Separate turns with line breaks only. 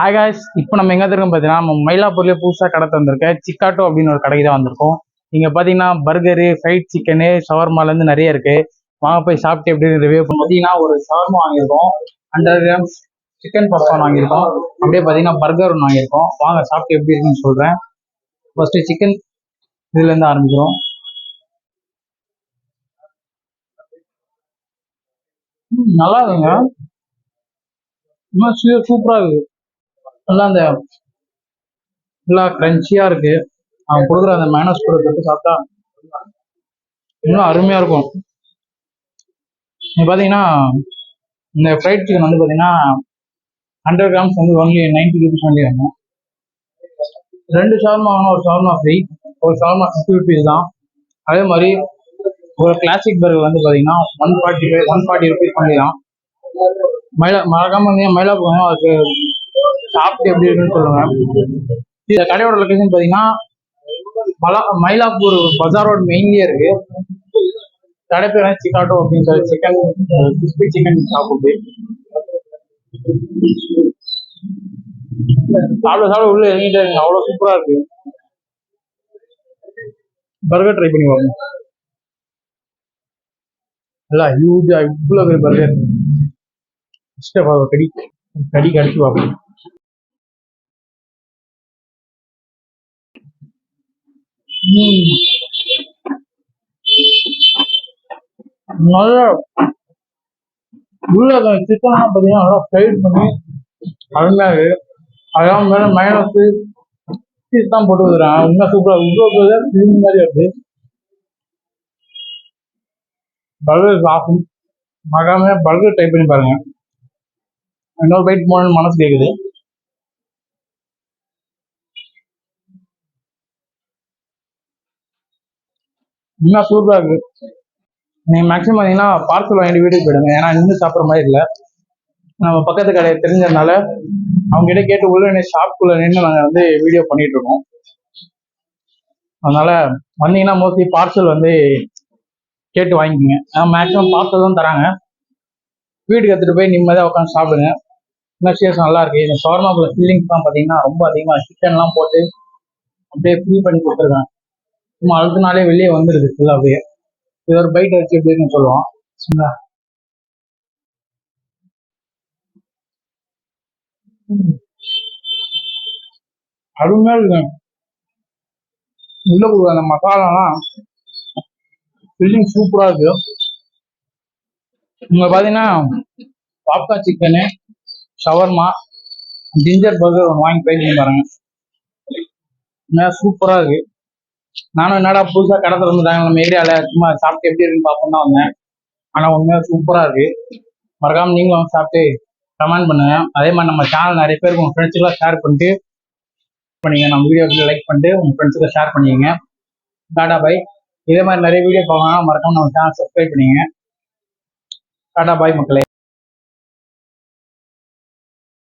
Hi guys, இப்போ நம்ம எங்கே இருக்கோம் பார்த்தீங்கன்னா நம்ம மயிலாப்பூர்லேயே புதுசாக கடை வந்திருக்கேன். சிக்காட்டோ அப்படின்னு ஒரு கடைக்கு தான் வந்திருக்கோம். இங்கே பார்த்தீங்கன்னா பர்கரு, ஃப்ரைட் சிக்கனு, ஷவர்மாலேருந்து நிறைய இருக்குது. வாங்க போய் சாப்பிட்டு எப்படி ரிவ்யூ பண்ணி பார்த்தீங்கன்னா ஒரு ஷவர்மா வாங்கியிருக்கோம், 100 கிராம்ஸ் சிக்கன் பப்கார்ன் வாங்கியிருக்கோம், அப்படியே பார்த்தீங்கன்னா பர்கர் ஒன்று வாங்கியிருக்கோம். வாங்க சாப்பிட்டு எப்படி இருக்குன்னு சொல்கிறேன். ஃபஸ்ட்டு சிக்கன் இதுலேருந்து ஆரம்பிக்கிறோம். நல்லா இருக்குங்க, இன்னும் சூப்பராக இருக்குது. நல்லா அந்த நல்லா கிரன்ச்சியாக இருக்குது. அவன் கொடுக்குற அந்த மைனஸ் கூட தொட்டு சாப்பிட்டா இன்னும் அருமையாக இருக்கும். பார்த்தீங்கன்னா இந்த ஃப்ரைட் சிக்கன் வந்து பார்த்தீங்கன்னா 100 கிராம்ஸ் வந்து ஒன்லி 90 rupees ஒன்லி வேணும். 2 ஷவர்மா வாங்கினா ஒரு ஷவர்மா ஃப்ரீ, ஒரு ஷவர்மா 50 rupees தான். அதே மாதிரி ஒரு கிளாசிக் பர்கர் வந்து பார்த்தீங்கன்னா 140 rupees ஒன்லி தான். மறக்காம வந்து மயிலாப்பூர் அதுக்கு சாப்பிட்டு எப்படி இருக்குன்னு சொல்லுங்க. இந்த கடையோட லொக்கேஷன் பார்த்தீங்கன்னா மயிலாப்பூர் பஜார் ரோட் மெயின்லேயே இருக்கு. கடை பேர் சிக்காட்டோ அப்படின்னு சொல்லி சிக்கன் கிறிஸ்பி சிக்கன் சாப்பிட்டு சாப்பிட உள்ள இறங்கிட்டே இருக்கு. அவ்வளோ சூப்பரா இருக்கு. பர்கர் ட்ரை பண்ணி பாருங்க. எல்லாம் ஹியூஜா இவ்வளோ பெரிய பர்கர் கடி கடி கடிச்சு பார்ப்போம். நல்லா உள்ள சிக்கன் பார்த்தீங்கன்னா நல்லா ஃப்ரைட் பண்ணி அருமையா இருக்கு. அதான் மேலே மைனஸ் சீஸ் தான் போட்டு வைக்கிறாங்க. இன்னும் சூப்பராக இவ்வளோ கிளீன் மாதிரி இருக்கு. பர்கர் ஆகும் மறக்காம பர்கர் ட்ரை பண்ணி பாருங்க. இன்னொரு பைட் போகணும்னு மனசு கேட்குது. இன்னும் சூப்பராக இருக்கு. நீங்கள் மேக்ஸிமம் பார்த்தீங்கன்னா பார்சல் வாங்கிட்டு வீட்டுக்கு போயிடுங்க. ஏன்னா இன்னும் சாப்பிட்ற மாதிரி இல்லை. நம்ம பக்கத்து கடையை தெரிஞ்சதுனால அவங்ககிட்ட கேட்டு உள்ள ஷாப்புக்குள்ள நின்று நாங்கள் வந்து வீடியோ பண்ணிட்டு இருக்கோம். அதனால வந்தீங்கன்னா மோஸ்ட்லி பார்சல் வந்து கேட்டு வாங்கிக்கோங்க. மேக்ஸிமம் பார்சல் தான் தராங்க. வீட்டுக்கு எடுத்துகிட்டு போய் நிம்மதியாக உட்காந்து சாப்பிடுங்க. இன்னும் சேஸ் நல்லா இருக்கு. இந்த ஷவர்மாக்குள்ள ஃபில்லிங்ஸ் தான் பார்த்தீங்கன்னா ரொம்ப அதிகமாக சிக்கன்லாம் போட்டு அப்படியே ஃபில் பண்ணி கொடுத்துருக்காங்க. சும்மா அழுத்தினாலே வெளியே வந்துடுது ஃபுல்லாக. அப்படியே இது ஒரு பைட் வச்சு எப்படி இருக்குன்னு சொல்லுவோம். அருமையா இருக்கு. உள்ள கொடுக்குற அந்த மசாலாலாம் ஃபில்லிங் சூப்பரா இருக்கு. இங்க பாத்தீங்கன்னா popcorn chicken, shawarma, ginger burger ஒன்று வாங்கி ட்ரை பண்ணி பாருங்க. சூப்பரா இருக்கு. நானும் என்னடா புதுசா கடை திறந்துட்டாங்க நம்ம ஏரியால, சும்மா சாப்பிட்டு எப்படி இருக்குன்னு பார்ப்போம் தான் வந்தேன். ஆனா உண்மையா சூப்பரா இருக்கு. மறக்காம நீங்களும் வந்து சாப்பிட்டு கமெண்ட் பண்ணுங்க. அதே மாதிரி நம்ம சேனல் நிறைய பேருக்கு உங்க ஃப்ரெண்ட்ஸுக்கெல்லாம் ஷேர் பண்ணிட்டு நம்ம வீடியோக்கு லைக் பண்ணிட்டு உங்க ஃப்ரெண்ட்ஸுக்கு ஷேர் பண்ணிக்கங்க. டாடா பாய். இதே மாதிரி நிறைய வீடியோ பார்க்கலாம். மறக்காம நம்ம சேனல் சப்ஸ்கிரைப் பண்ணிக்கங்க. டாடா பாய் மக்களே.